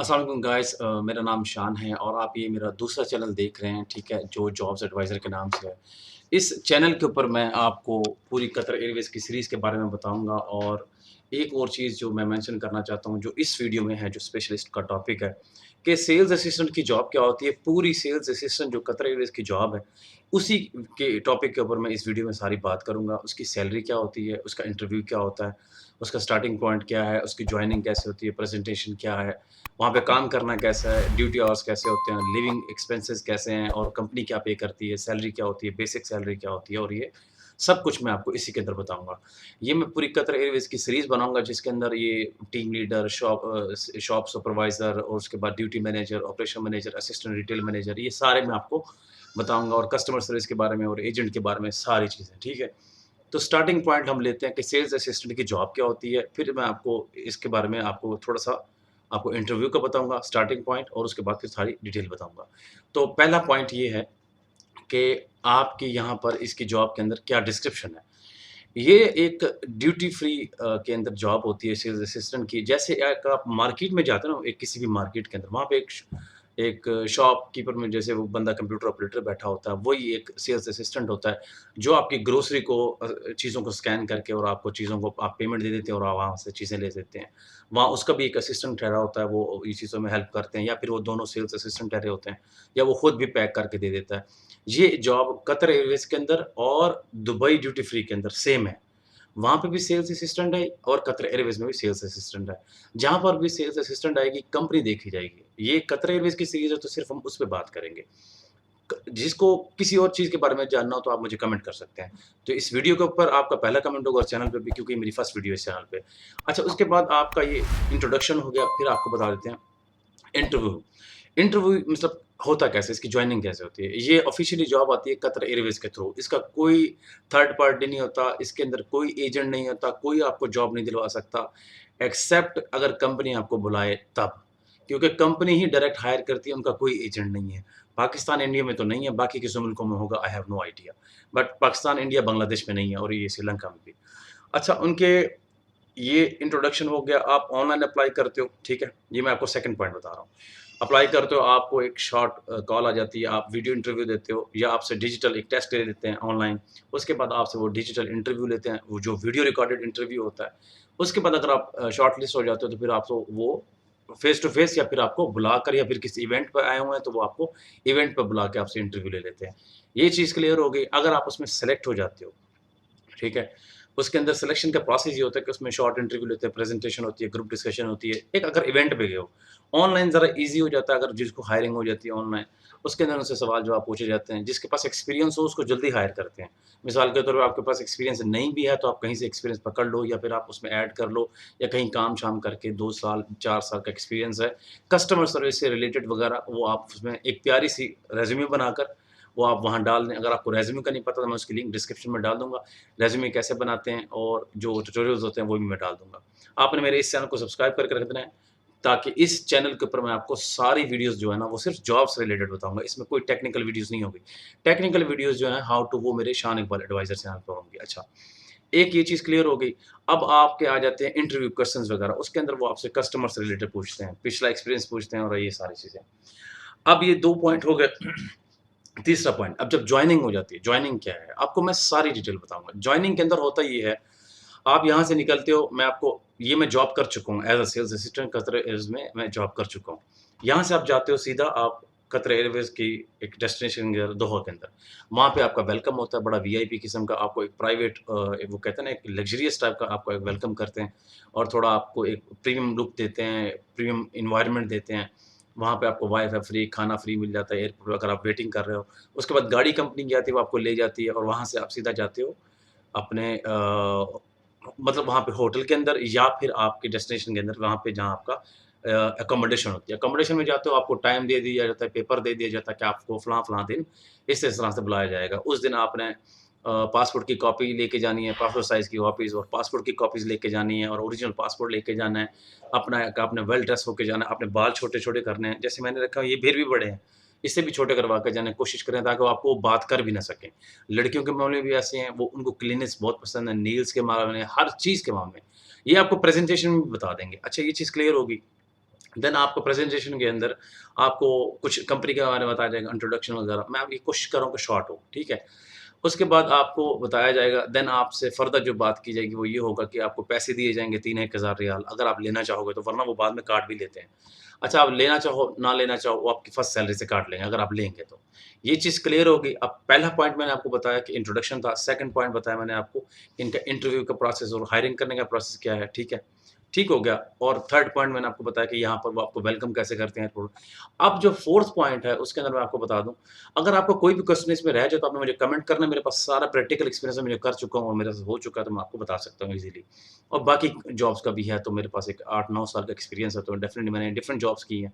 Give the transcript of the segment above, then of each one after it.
अस्सलाम वालेकुम गाइस, मेरा नाम शान है और आप ये मेरा दूसरा चैनल देख रहे हैं, ठीक है, जो जॉब्स एडवाइज़र के नाम से है। इस चैनल के ऊपर मैं आपको पूरी कतर एयरवेज़ की सीरीज़ के बारे में बताऊँगा और एक और चीज़ जो मैं मेंशन करना चाहता हूँ, जो इस वीडियो में है, जो स्पेशलिस्ट का टॉपिक है, कि सेल्स असिस्टेंट की जॉब क्या होती है। पूरी सेल्स असिस्टेंट जो कतर एयरवेज़ की जॉब है, उसी के टॉपिक के ऊपर मैं इस वीडियो में सारी बात करूँगा। उसकी सैलरी क्या होती है, उसका इंटरव्यू क्या होता है, उसका स्टार्टिंग पॉइंट क्या है, उसकी जॉइनिंग कैसे होती है, प्रेज़ेंटेशन क्या है, वहाँ पे काम करना कैसा है, ड्यूटी आवर्स कैसे होते हैं, लिविंग एक्सपेंसेस कैसे हैं और कंपनी क्या पे करती है, सैलरी क्या होती है, बेसिक सैलरी क्या होती है और ये सब कुछ मैं आपको इसी के अंदर बताऊँगा। ये मैं पूरी कतर एयरवेज़ की सीरीज़ बनाऊँगा जिसके अंदर ये टीम लीडर, शॉप सुपरवाइज़र और उसके बाद duty manager, operation manager, assistant retail manager, ये सारे मैं आपको बताऊँगा और कस्टमर सर्विस के बारे में और एजेंट के बारे में सारी चीज़ें, ठीक है? तो स्टार्टिंग पॉइंट हम लेते हैं कि सेल्स असिस्टेंट की जॉब क्या होती है, फिर मैं आपको इसके बारे में आपको थोड़ा-सा आपको इंटरव्यू का बताऊँगा, स्टार्टिंग पॉइंट और उसके बाद फिर सारी डिटेल बताऊँगा। तो पहला पॉइंट ये है कि आपके यहाँ पर इसकी जॉब के अंदर क्या डिस्क्रिप्शन है। ये एक ड्यूटी फ्री के अंदर जॉब होती है सेल्स असिस्टेंट की। जैसे एक आप मार्केट में जाते हो ना, एक किसी भी मार्केट के अंदर, वहाँ पे एक शॉपकीपर में जैसे वो बंदा कंप्यूटर ऑपरेटर बैठा होता है, वही एक सेल्स असिस्टेंट होता है, जो आपकी ग्रोसरी को चीज़ों को स्कैन करके और आपको चीज़ों को आप पेमेंट दे देते हैं और आप वहाँ से चीज़ें ले लेते हैं। वहाँ उसका भी एक असिस्टेंट ठहरा होता है, वो ये चीज़ों में हेल्प करते हैं या फिर वो दोनों सेल्स असिस्टेंट ठहरे होते हैं या वो खुद भी पैक करके दे देता है। ये जॉब कतर एयरवेज़ के अंदर और दुबई ड्यूटी फ्री के अंदर सेम है। वहाँ पे भी सेल्स असिस्टेंट है और कतर एयरवेज़ में भी सेल्स असिस्टेंट है। जहाँ पर भी सेल्स असिस्टेंट आएगी, कंपनी देखी जाएगी। ये कतर एयरवेज़ की सीरीज़ है तो सिर्फ़ हम उस पे बात करेंगे। जिसको किसी और चीज़ के बारे में जानना हो तो आप मुझे कमेंट कर सकते हैं। तो इस वीडियो के ऊपर आपका पहला कमेंट होगा और चैनल पे भी, क्योंकि ये मेरी फर्स्ट वीडियो है इस चैनल पे। अच्छा, उसके बाद आपका ये इंट्रोडक्शन हो गया, फिर आपको बता देते हैं इंटरव्यू। इंटरव्यू मतलब होता कैसे है? इसकी जॉइनिंग कैसे होती है? ये ऑफ़िशियली जॉब आती है कतर एयरवेज़ के थ्रू। इसका कोई थर्ड पार्टी नहीं होता, इसके अंदर कोई एजेंट नहीं होता, कोई आपको जॉब नहीं दिलवा सकता, एक्सेप्ट अगर कंपनी आपको बुलाए तब। क्योंकि कंपनी ही डायरेक्ट हायर करती है, उनका कोई एजेंट नहीं है। पाकिस्तान, इंडिया में तो नहीं है, बाकी किसी मुल्कों में होगा, I have no idea. But Pakistan, India, Bangladesh में नहीं है और ये श्रीलंका में भी। अच्छा, उनके ये इंट्रोडक्शन हो गया, आप ऑनलाइन अप्लाई करते हो, ठीक है? ये मैं आपको सेकंड पॉइंट बता रहा हूँ। अप्लाई करते हो, आपको एक शॉर्ट कॉल आ जाती है, आप वीडियो इंटरव्यू देते हो या आपसे डिजिटल एक टेस्ट ले लेते हैं ऑनलाइन। उसके बाद आपसे वो डिजिटल इंटरव्यू लेते हैं, वो जो वीडियो रिकॉर्डेड इंटरव्यू होता है। उसके बाद अगर आप शॉर्टलिस्ट हो जाते हो, तो फिर आपको वो फेस टू फेस या फिर आपको बुलाकर या फिर किसी इवेंट पे आए हुए हैं, तो वो आपको इवेंट पे बुला के आपसे इंटरव्यू ले लेते हैं। ये चीज़ क्लियर हो गई। अगर आप उसमें सेलेक्ट हो जाते हो, ठीक है? उसके अंदर सिलेक्शन का प्रोसेस ये होता है कि उसमें शॉर्ट इंटरव्यू लेते हैं, प्रेज़ेंटेशन होती है, ग्रुप डिस्कशन होती है। एक अगर इवेंट पे गए हो, ऑनलाइन ज़रा ईज़ी हो जाता है, अगर जिसको हायरिंग हो जाती है ऑनलाइन, उसके अंदर उनसे सवाल-जवाब पूछे जाते हैं। जिसके पास एक्सपीरियंस हो उसको जल्दी हायर करते हैं। मिसाल के तौर पे आपके पास एक्सपीरियंस नहीं भी है तो आप कहीं से एक्सपीरियंस पकड़ लो या फिर आप उसमें ऐड कर लो या कहीं काम-शाम करके 2 साल, 4 साल का एक्सपीरियंस है, कस्टमर सर्विस से रिलेटेड वगैरह, वो आप उसमें एक प्यारी-सी रिज़्यूमे बनाकर वो आप वहाँ डाल दें। अगर आपको रिज़्यूमे का नहीं पता तो मैं उसकी लिंक डिस्क्रिप्शन में डाल दूँगा। रेज़्यूमे कैसे बनाते हैं और जो ट्यूटोरियल्स होते हैं वो भी मैं डाल दूँगा। आपने मेरे इस चैनल को सब्सक्राइब करके रख देना है, ताकि इस चैनल के ऊपर मैं आपको सारी वीडियोज़ जो है ना वो सिर्फ़ जॉब से रिलेटेड बताऊँगा। इसमें कोई टेक्निकल वीडियोज़ नहीं होगी। टेक्निकल वीडियोज़ जो हैं हाउ टू, वो मेरे शान इकबाल एडवाइज़र चैनल पर होंगी। अच्छा, एक ये चीज़ क्लियर हो गई। अब आपके आ जाते हैं इंटरव्यू क्वेश्चंस वगैरह, उसके अंदर वो आपसे कस्टमर से रिलेटेड पूछते हैं, पिछला एक्सपीरियंस पूछते हैं और ये सारी चीज़ें। अब ये 2 पॉइंट हो गए। तीसरा पॉइंट, अब जब जॉइनिंग हो जाती है, जॉइनिंग क्या है? आपको मैं सारी डिटेल बताऊँगा। जॉइनिंग के अंदर होता ये है, आप यहाँ से निकलते हो, मैं आपको ये मैं जॉब कर चुका हूँ as a sales assistant Qatar Airways में मैं जॉब कर चुका हूँ। यहाँ से आप जाते हो सीधा, आप कतर एयरवेज़ की एक डेस्टिनेशन के दोहा के अंदर। वहाँ पे आपका वेलकम होता है, बड़ा वीआईपी किस्म का, आपको एक प्राइवेट वो कहते हैं ना, एक लग्ज़रियस टाइप का आपको एक वेलकम करते हैं और थोड़ा आपको एक प्रीमियम लुक देते हैं, प्रीमियम एनवायरनमेंट देते हैं। वहाँ पे आपको वाई-फाई फ्री, खाना फ्री मिल जाता है एयरपोर्ट पे अगर आप वेटिंग कर रहे हो। उसके बाद गाड़ी कंपनी की आती है, वो आपको ले जाती है और वहाँ से आप सीधा जाते हो अपने मतलब वहाँ पे होटल के अंदर या फिर आपके डेस्टिनेशन के अंदर, वहाँ पे जहाँ आपका अकोमोडेशन होती है। अकोमोडेशन में जाते हो, आपको टाइम दे दिया जाता है, पेपर दे दिया जाता है कि आपको फलाँ-फलाँ दिन इस तरह से बुलाया जाएगा। उस दिन आपने पासपोर्ट की कॉपी लेके जानी है, पासपोर्ट साइज़ की कॉपीज़ और पासपोर्ट की कॉपीज़ लेके जानी है और ओरिजिनल पासपोर्ट लेके जाना है। अपना आपने वेल ड्रेस होके जाना है, अपने बाल छोटे-छोटे करने हैं। जैसे मैंने रखा है, ये फिर भी बड़े हैं, इससे भी छोटे करवा के जाना है, कोशिश करें ताकि वो आपको बात कर भी ना सकें। लड़कियों के मामले में भी ऐसे हैं, वो उनको क्लीननेस बहुत पसंद है, नेल्स के मामले में, हर चीज़ के मामले में। ये आपको प्रेज़ेंटेशन में भी बता देंगे। अच्छा, ये चीज़ क्लियर होगी। देन आपको प्रेज़ेंटेशन के अंदर आपको कुछ कंपनी के बारे में बताया जाएगा, इंट्रोडक्शन वगैरह। मैं अभी कोशिश कर रहा हूँ कि शॉर्ट हो, ठीक है? उसके बाद आपको बताया जाएगा, देन आपसे फ़र्दर जो बात की जाएगी वो ये होगा कि आपको पैसे दिए जाएँगे 3-1000 रियाल अगर आप लेना चाहोगे तो, वरना वो बाद में काट भी लेते हैं। अच्छा, आप लेना चाहो, ना लेना चाहो, वो आपकी फर्स्ट सैलरी से काट लेंगे अगर आप लेंगे तो। ये चीज़ क्लियर होगी। अब पहला पॉइंट मैंने आपको बताया कि इंट्रोडक्शन था, सेकंड पॉइंट बताया मैंने आपको इनका इंटरव्यू का प्रोसेस और हायरिंग करने का प्रोसेस क्या है, ठीक है? ठीक हो गया। और थर्ड पॉइंट मैंने आपको बताया कि यहाँ पर वो आपको वेलकम कैसे करते हैं एयरपोर्ट। अब जो फोर्थ पॉइंट है उसके अंदर मैं आपको बता दूँ, अगर आपको कोई भी क्वेश्चन इसमें रह जाए तो आपने मुझे कमेंट करना है, मेरे पास सारा प्रैक्टिकल एक्सपीरियंस है, मैं कर चुका हूँ और मेरे से हो चुका है तो मैं आपको बता सकता हूँ ईज़िली। और बाकी जॉब्स का भी है तो मेरे पास एक 8-9 साल का एक्सपीरियंस है तो डेफ़िनिटली मैंने डिफरेंट जॉब्स की हैं।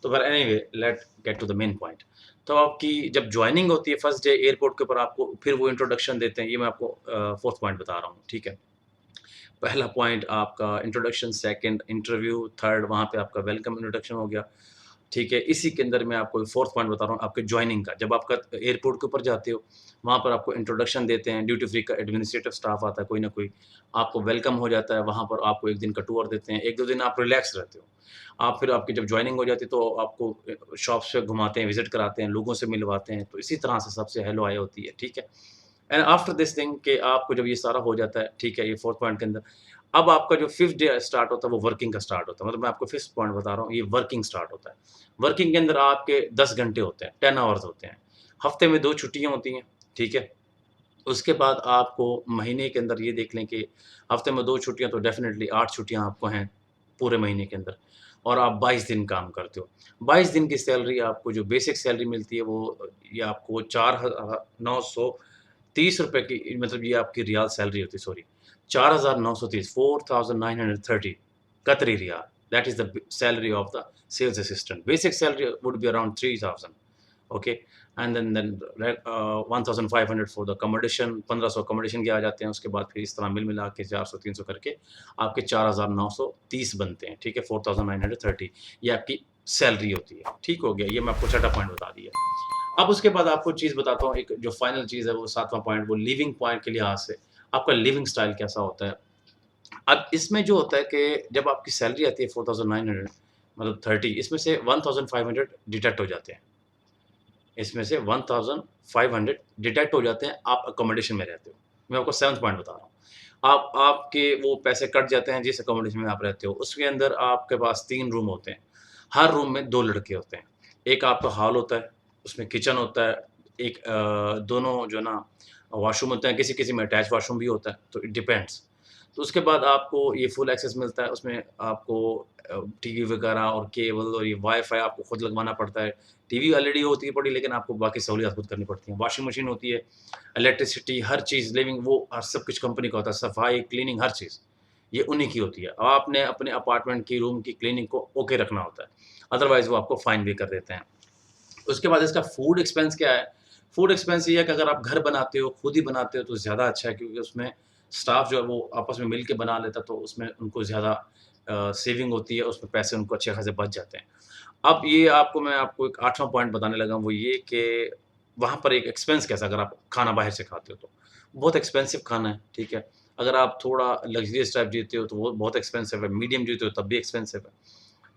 तो फिर anyway let get to the main point. तो आपकी जब जॉइनिंग होती है फर्स्ट डे एयरपोर्ट के ऊपर आपको फिर वो इंट्रोडक्शन देते हैं, ये मैं आपको फोर्थ पॉइंट बता रहा हूँ, ठीक है? पहला पॉइंट आपका इंट्रोडक्शन, सेकंड इंटरव्यू, थर्ड वहाँ पे आपका वेलकम इंट्रोडक्शन हो गया, ठीक है? इसी के अंदर मैं आपको फोर्थ पॉइंट बता रहा हूँ आपके जॉइनिंग का। जब आपका एयरपोर्ट के ऊपर जाते हो, वहाँ पर आपको इंट्रोडक्शन देते हैं, ड्यूटी फ्री का एडमिनिस्ट्रेटिव स्टाफ आता है कोई ना कोई, आपको वेलकम हो जाता है, वहाँ पर आपको 1 दिन का टूर देते हैं, 1-2 दिन आप रिलैक्स रहते हो। आप फिर आपकी जब जॉइनिंग हो जाती है तो आपको शॉप्स पे घुमाते हैं, विज़िट कराते हैं, लोगों से मिलवाते हैं, तो इसी तरह से सबसे हेलो हाय होती है, ठीक है? एंड आफ्टर दिस थिंग कि आपको जब ये सारा हो जाता है, ठीक है, ये 4th पॉइंट के अंदर, अब आपका जो 5th डे स्टार्ट होता है, वो वर्किंग का स्टार्ट होता है। मतलब मैं आपको 5th पॉइंट बता रहा हूँ, ये वर्किंग स्टार्ट होता है। वर्किंग के अंदर आपके 10 घंटे होते हैं, 10 आवर्स होते हैं। हफ्ते में 2 छुट्टियाँ होती हैं, ठीक है? उसके बाद आपको महीने के अंदर ये देख लें कि हफ्ते में 2 छुट्टियाँ तो डेफ़िनिटली 8 छुट्टियाँ आपको हैं, पूरे महीने के अंदर और आप 22 दिन काम करते हो। 22 दिन की सैलरी आपको जो बेसिक सैलरी मिलती है वो ये आपको 930 रुपए की मतलब ये आपकी रियाल सैलरी होती है sorry 4930 4930 Qatari riyal that is the salary of the sales assistant. Basic salary would be around 3000 okay and then 1500 for the accommodation 1500 accommodation के आ जाते हैं उसके बाद फिर इस तरह मिल मिला के 400-300 करके आपके 4930 बनते हैं ठीक है 4930 ये आपकी सैलरी होती है ठीक हो गया ये मैं आपको छठा पॉइंट बता दिया। अब उसके बाद आपको चीज़ बताता हूँ एक जो फाइनल चीज़ है वो सातवां पॉइंट वो लिविंग पॉइंट के लिहाज से आपका लिविंग स्टाइल कैसा होता है। अब इसमें जो होता है कि जब आपकी सैलरी आती है 4900 मतलब 30 इसमें से 1500 डिडक्ट हो जाते हैं। इसमें से 1500 डिडक्ट हो जाते हैं, आप अकोमोडेशन में रहते हो। मैं आपको 7th पॉइंट बता रहा हूँ। आपके वो पैसे कट जाते हैं जिस अकोमोडेशन में आप रहते हो। उसके अंदर आपके पास 3 रूम होते हैं। हर रूम में 2 लड़के होते हैं। एक आपका हॉल होता है, उसमें किचन होता है, एक दोनों जो है ना वॉशरूम होते हैं, किसी-किसी में अटैच वॉशरूम भी होता है, तो इट डिपेंड्स। तो उसके बाद आपको ये फुल एक्सेस मिलता है, उसमें आपको टीवी वगैरह और केबल और ये वाई-फाई आपको खुद लगवाना पड़ता है। टीवी ऑलरेडी होती है पड़ी लेकिन आपको बाकी सहूलियत खुद करनी पड़ती है। वॉशिंग मशीन होती है, इलेक्ट्रिसिटी हर चीज़ लिविंग वो सब कुछ कंपनी का होता है, सफाई, क्लीनिंग हर चीज़, ये उन्हीं की होती है। आपने अपने अपार्टमेंट की रूम की क्लीनिंग को ओके रखना होता है, अदरवाइज़ वो आपको फाइन भी कर देते हैं। उसके बाद इसका फूड एक्सपेंस क्या है? फूड एक्सपेंस ये है कि अगर आप घर बनाते हो, खुद ही बनाते हो तो ज़्यादा अच्छा है क्योंकि उसमें स्टाफ जो है वो आपस में मिल के बना लेता है तो उसमें उनको ज़्यादा सेविंग होती है, उसमें पैसे उनको अच्छे खासे बच जाते हैं। अब ये मैं आपको एक 8वाँ पॉइंट बताने लगा हूँ वो ये कि वहाँ पर एक एक्सपेंस कैसा अगर आप खाना बाहर से खाते हो तो। बहुत एक्सपेंसिव खाना है, ठीक है? अगर आप थोड़ा लग्ज़रियस टाइप जीते हो तो वो बहुत एक्सपेंसिव है, मीडियम जीते हो तब भी एक्सपेंसिव है।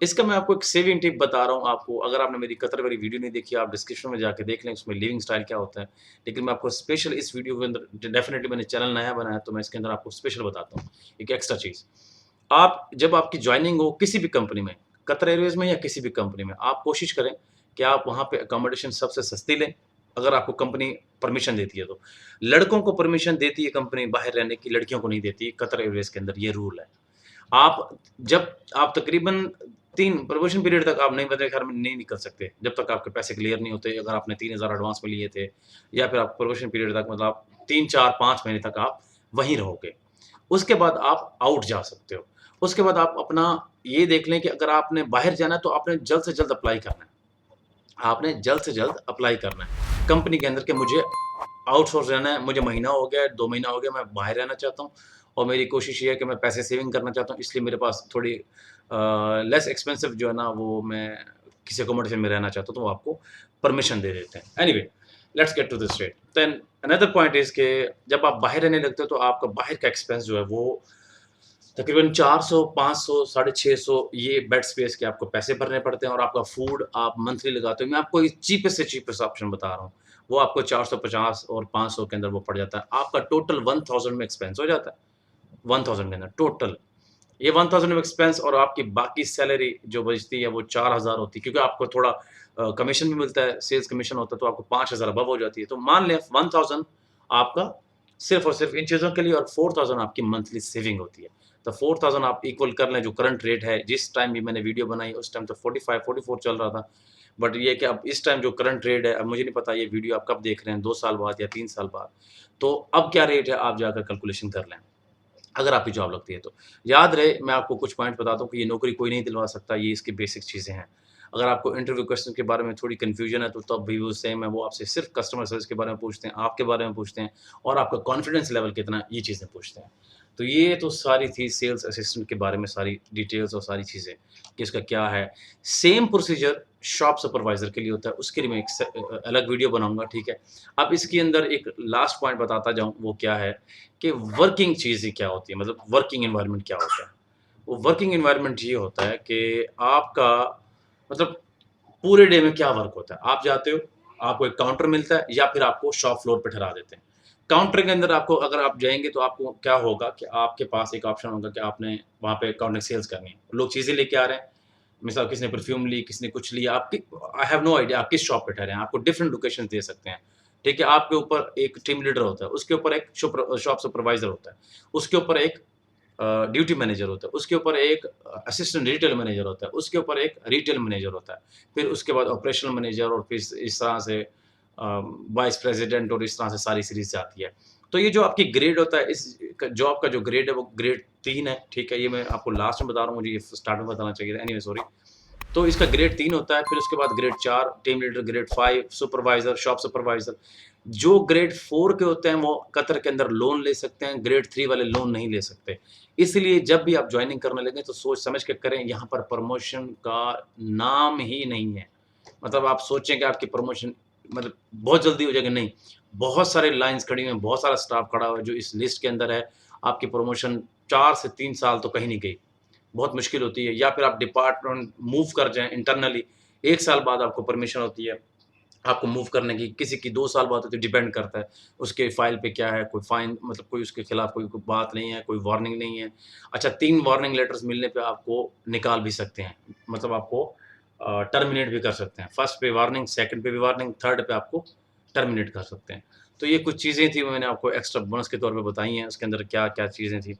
इसका मैं आपको एक सेविंग टिप बता रहा हूँ आपको, अगर आपने मेरी कतर वाली वीडियो नहीं देखी, आप डिस्क्रिप्शन में जाके देख लें, उसमें लिविंग स्टाइल क्या होता है। लेकिन मैं आपको स्पेशल इस वीडियो के अंदर डेफ़िनिटली मैंने चैनल नया बनाया है, तो मैं इसके अंदर आपको स्पेशल बताता हूँ, एक एक्स्ट्रा चीज़। आप जब आपकी जॉइनिंग हो किसी भी कंपनी में, कतर एयरवेज़ में या किसी भी कंपनी में, आप कोशिश करें कि आप वहाँ पे अकोमोडेशन सबसे सस्ती लें, अगर आपको कंपनी परमिशन देती है तो। लड़कों को परमिशन देती है कंपनी बाहर रहने की, लड़कियों को नहीं देती, कतर एयरवेज़ के अंदर ये रूल है। आप जब आप तकरीबन 3 प्रोबेशन पीरियड तक आप नहीं मेरे ख़्याल में नहीं निकल सकते, जब तक आपके पैसे क्लियर नहीं होते। अगर आपने 3000 एडवांस में लिए थे या फिर आप प्रोबेशन पीरियड तक मतलब आप 3, 4, 5 महीने तक आप वहीं रहोगे। उसके बाद आप आउट जा सकते हो। उसके बाद आप अपना ये देख लें कि अगर आपने बाहर जाना है तो आपने जल्द से जल्द अप्लाई करना है। आपने जल्द से जल्द अप्लाई करना है। कंपनी के अंदर कि मुझे आउटसोर्स रहना है, मुझे महीना हो गया है, 2 महीना हो गया, मैं बाहर रहना चाहता हूँ और मेरी कोशिश ये है कि मैं पैसे सेविंग करना चाहता हूँ, इसलिए मेरे पास थोड़ी लेस एक्सपेंसिव जो है ना, वो मैं किसी अकोमोडेशन में रहना चाहता हूँ, तो वो आपको परमिशन दे देते हैं। Anyway, let's get to the straight. Then another point is के जब आप बाहर रहने लगते हो, तो आपका बाहर का एक्सपेंस जो है, वो तकरीबन 400, 500, 650 ये बेड स्पेस के आपको पैसे भरने पड़ते हैं और आपका फूड आप मंथली लगाते हो। मैं आपको एक चीपेस्ट से चीपेस्ट ऑप्शन बता रहा हूँ। वो आपको 450 और 500 के अंदर वो पड़ जाता है। आपका टोटल 1000 में एक्सपेंस हो जाता है। 1000 के अंदर टोटल। ये 1000 में एक्सपेंस और आपकी बाकी सैलरी जो बचती है वो 4000 होती है क्योंकि आपको थोड़ा कमीशन भी मिलता है, सेल्स कमीशन होता है तो आपको 5000 अबव हो जाती है। तो मान लें 1000 आपका सिर्फ़ और सिर्फ़ इन चीज़ों के लिए और 4000 आपकी मंथली सेविंग होती है। तो 4000 आप इक्वल कर लें जो करंट रेट है, जिस टाइम भी मैंने वीडियो बनाई उस टाइम तो 45-44 चल रहा था। बट ये है कि अब इस टाइम जो करंट रेट है, अब मुझे नहीं पता ये वीडियो आप कब देख रहे हैं, 2 साल बाद या 3 साल बाद। तो अब क्या रेट है आप जाकर कैलकुलेशन कर लें। अगर आपकी जॉब लगती है तो। याद रहे मैं आपको कुछ पॉइंट बताता हूँ कि ये नौकरी कोई नहीं दिलवा सकता, ये इसकी बेसिक चीज़ें हैं। अगर आपको इंटरव्यू क्वेश्चन के बारे में थोड़ी कन्फ्यूजन है तो तब भी वो सेम है, वो आपसे सिर्फ़ कस्टमर सर्विस के बारे में पूछते हैं, आपके बारे में पूछते हैं और आपका कॉन्फिडेंस लेवल कितना है, ये चीज़ें पूछते हैं। तो ये तो सारी थी सेल्स असिस्टेंट के बारे में सारी डिटेल्स और सारी चीज़ें कि इसका क्या है। सेम प्रोसीजर शॉप सुपरवाइज़र के लिए होता है, उसके लिए मैं एक अलग वीडियो बनाऊँगा, ठीक है। अब इसके अंदर एक लास्ट पॉइंट बताता जाऊँ, वो क्या है कि वर्किंग चीज़ें क्या होती है, मतलब वर्किंग एनवायरनमेंट क्या होता है? वो वर्किंग एनवायरनमेंट ये होता है कि आपका मतलब पूरे डे में क्या वर्क होता है? आप जाते हो, आपको एक काउंटर मिलता है या फिर आपको शॉप फ्लोर पे ठहरा देते हैं। काउंटर के अंदर आपको अगर आप जाएँगे तो आपको क्या होगा कि आपके पास एक ऑप्शन होगा कि आपने वहाँ पे काउंटर सेल्स करनी है। लोग चीज़ें लेके आ रहे हैं, मिसाल किसी ने परफ्यूम ली, किसी ने कुछ लिया, आपकी आई हैव नो आइडिया आप किस शॉप पे ठहरे हैं, आपको डिफरेंट लोकेशंस दे सकते हैं। ठीक है? आपके ऊपर एक टीम लीडर होता है, उसके ऊपर एक शॉप सुपरवाइज़र होता है, उसके ऊपर एक ड्यूटी मैनेजर होता है, उसके ऊपर एक असिस्टेंट रिटेल मैनेजर होता है, उसके ऊपर एक रिटेल मैनेजर होता है, फिर उसके बाद ऑपरेशनल मैनेजर और फिर इस तरह से वाइस प्रेज़िडेंट और इस तरह से सारी सीरीज़ आती है। तो ये जो आपकी ग्रेड होता है, इस क जॉब का जो ग्रेड है वो ग्रेड 3 है, ठीक है? ये मैं आपको लास्ट में बता रहा हूँ, मुझे ये स्टार्ट में बताना चाहिए था, एनीवे सॉरी। तो इसका ग्रेड 3 होता है, फिर उसके बाद grade 4 team leader, grade 5 supervisor, shop supervisor. जो ग्रेड 4 के होते हैं वो कतर के अंदर लोन ले सकते हैं, ग्रेड 3 वाले लोन नहीं ले सकते। इसलिए जब भी आप जॉइनिंग करने लगे तो सोच समझ के करें, यहाँ पर प्रमोशन का नाम ही नहीं है। मतलब आप सोचें कि आपकी प्रमोशन मतलब बहुत जल्दी हो जाएगी, नहीं। बहुत सारे लाइन्स खड़ी हुई हैं, बहुत सारा स्टाफ खड़ा हुआ है जो इस लिस्ट के अंदर है। आपकी प्रमोशन 4 से 3 साल तो कहीं नहीं गई। बहुत मुश्किल होती है या फिर आप डिपार्टमेंट मूव कर जाएँ इंटरनली, 1 साल बाद आपको परमिशन होती है, आपको मूव करने की, किसी की 2 साल बाद होती है, डिपेंड करता है, उसके फाइल पे क्या है, कोई फाइन मतलब कोई उसके खिलाफ कोई बात नहीं है, कोई वार्निंग नहीं है। अच्छा 3 वार्निंग लेटर्स मिलने पे आपको निकाल भी सकते हैं, मतलब आपको टर्मिनेट भी कर सकते हैं। फर्स्ट पे वार्निंग, सेकंड पे भी वार्निंग, थर्ड पे आपको टर्मिनेट कर सकते हैं। तो ये कुछ चीज़ें थी, मैंने आपको एक्स्ट्रा बोनस के तौर पे बताई हैं, उसके अंदर क्या-क्या चीज़ें थी।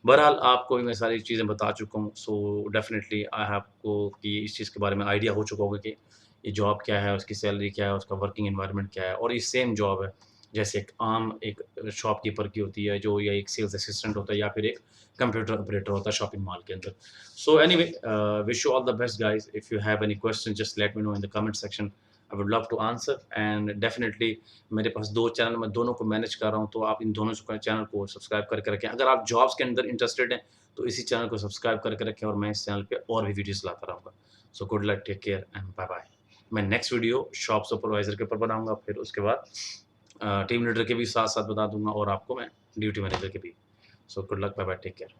बहरहाल आपको भी मैं सारी चीज़ें बता चुका हूँ, सो डेफ़िनिटली आई हैव को कि इस चीज़ के बारे में आइडिया हो चुका होगा कि ये जॉब क्या है, उसकी सैलरी क्या है, उसका वर्किंग एनवायरनमेंट क्या है और ये सेम जॉब है, जैसे एक आम एक शॉपकीपर की होती है जो या एक सेल्स असिस्टेंट होता है या फिर एक कंप्यूटर ऑपरेटर होता है शॉपिंग मॉल के अंदर। So anyway wish you all the best guys, if you have any question just let me know in the comment section, I would love to answer and definitely मेरे पास 2 channel, मैं दोनों को manage कर रहा हूँ, तो आप इन दोनों चैनल को सब्सक्राइब करके रखें। अगर आप जॉब्स के अंदर इंटरेस्टेड हैं, तो इसी चैनल को सब्सक्राइब करके रखें और मैं इस चैनल पे और भी वीडियोज़ लाता रहूँगा। So good luck, take care and bye bye. मैं नेक्स्ट वीडियो शॉप सुपरवाइज़र के ऊपर बनाऊँगा, फिर उसके बाद टीम लीडर के भी साथ-साथ बता दूँगा और आपको मैं ड्यूटी मैनेजर के भी। So good luck, bye bye, take care.